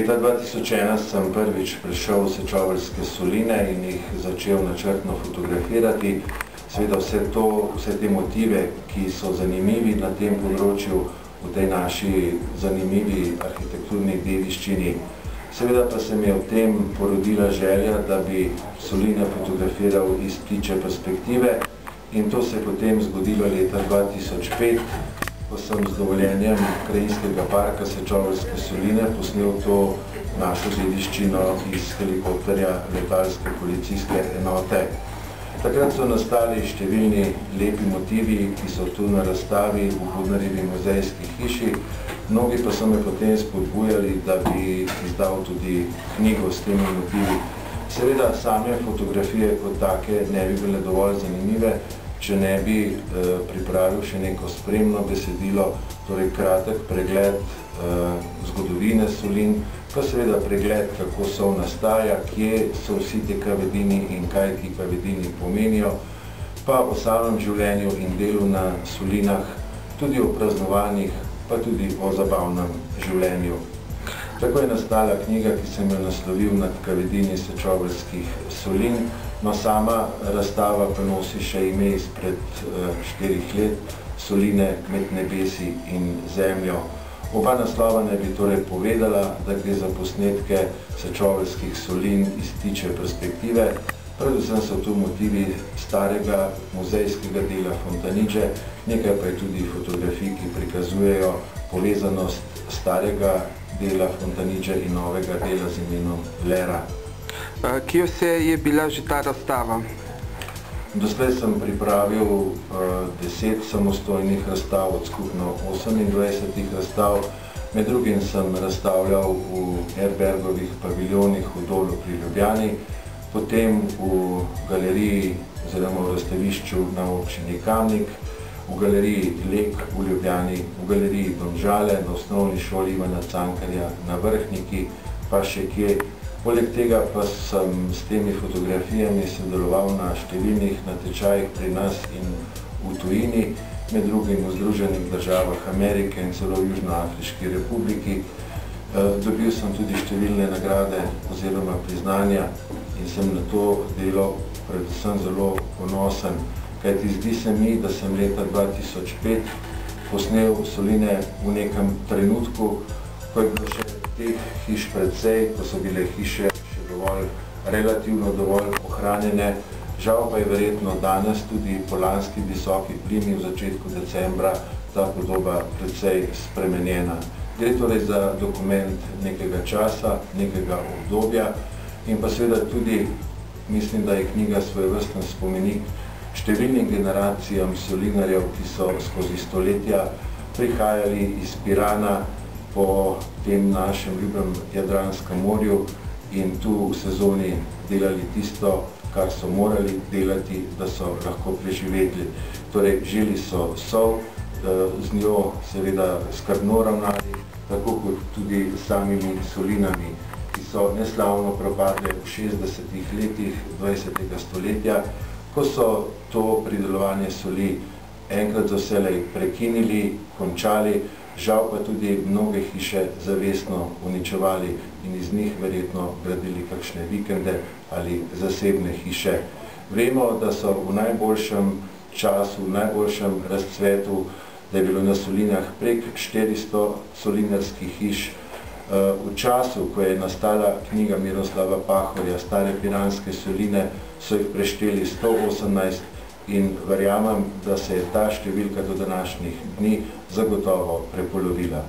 Leta 2001 sem prvič prišel v Sečoveljske soline in jih začel načrtno fotografirati. Seveda vse te motive, ki so zanimivi na tem področju, v tej naši zanimivi arhitekturni dediščini. Seveda pa se mi je v tem porodila želja, da bi soline fotografiral iz ptičje perspektive in to se je potem zgodilo leta 2005, ko sem z dovoljenjem Krajinskega parka Sečoveljske soline posnel to našo dediščino iz helikopterja letalske policijske enote. Takrat so nastali številni lepi motivi, ki so tu na razstavi v Budnarjevi muzejski hiši. Mnogi pa so me potem spodbujali, da bi izdal tudi knjigo s temi motivi. Seveda same fotografije kot take ne bi bile dovolj zanimive, če ne bi pripravil še neko spremno besedilo, torej kratek pregled zgodovine solin, pa seveda pregled, kako sol nastaja, kje so vsi te kavedini in kaj ti kavedini pomenijo, pa o samem življenju in delu na solinah, tudi o praznovanjih, pa tudi o zabavnem življenju. Tako je nastala knjiga, ki sem jo naslovil Nad kavedini Sečoveljskih solin, no sama razstava pa nosi še ime izpred 4 let, Soline med nebesi in zemljo. Oba naslova naj bi torej povedala, da gre za posnetke Sečoveljskih solin iz ptičje perspektive. Predvsem so tu motivi starega muzejskega dela Fontanidže, nekaj pa je tudi fotografij, ki prikazujejo povezanost starega dela Fontanidže in novega dela z imenom Lera. Kje vse je bila že ta razstava? Doslej sem pripravil 10 samostojnih razstav od skupno 28 razstav. Med drugim sem razstavljal v Erbergovih paviljonih v Dolu pri Ljubljani, potem v galeriji oziroma v razstavišču na občini Kamnik, v galeriji Lek v Ljubljani, v galeriji Domžale, na osnovni šoli Ivana Cankarja na Vrhniki, pa še kje. Poleg tega pa sem s temi fotografijami sodeloval na številnih natečajih pri nas in v tujini, med drugim v Združenih državah Amerike in celo v Južnoafriški republiki. Dobil sem tudi številne nagrade oziroma priznanja in sem na to delo predvsem zelo ponosen, kajti zdi se mi, da sem leta 2005 posnel soline v nekem trenutku, ko je bilo še teh hiš precej, ko so bile hiše še relativno dovolj ohranjene. Žal pa je verjetno danes tudi po lanski visoki plimi v začetku decembra ta podoba precej spremenjena. Gre torej za dokument nekega časa, nekega obdobja in pa seveda tudi mislim, da je knjiga svojevrsten spomenik številnim generacijam solinarjev, ki so skozi stoletja prihajali iz Pirana po tem našem ljubem Jadranskem morju in tu v sezoni delali tisto, kar so morali delati, da so lahko preživeli. Torej, želi so sol, z njo seveda skrbno ravnali, tako kot tudi samimi solinami, ki so neslavno propadle v 60. letih 20. stoletja, ko so to pridelovanje soli enkrat za vselej prekinili, končali, žal pa tudi mnoge hiše zavestno uničevali in iz njih verjetno gradili kakšne vikende ali zasebne hiše. Vemo, da so v najboljšem času, v najboljšem razcvetu, da je bilo na solinah prek 400 solinarskih hiš. V času, ko je nastala knjiga Miroslava Pahorja Stare piranske soline, so jih prešteli 118 in verjamem, da se je ta številka do današnjih dni zagotovo prepolovila.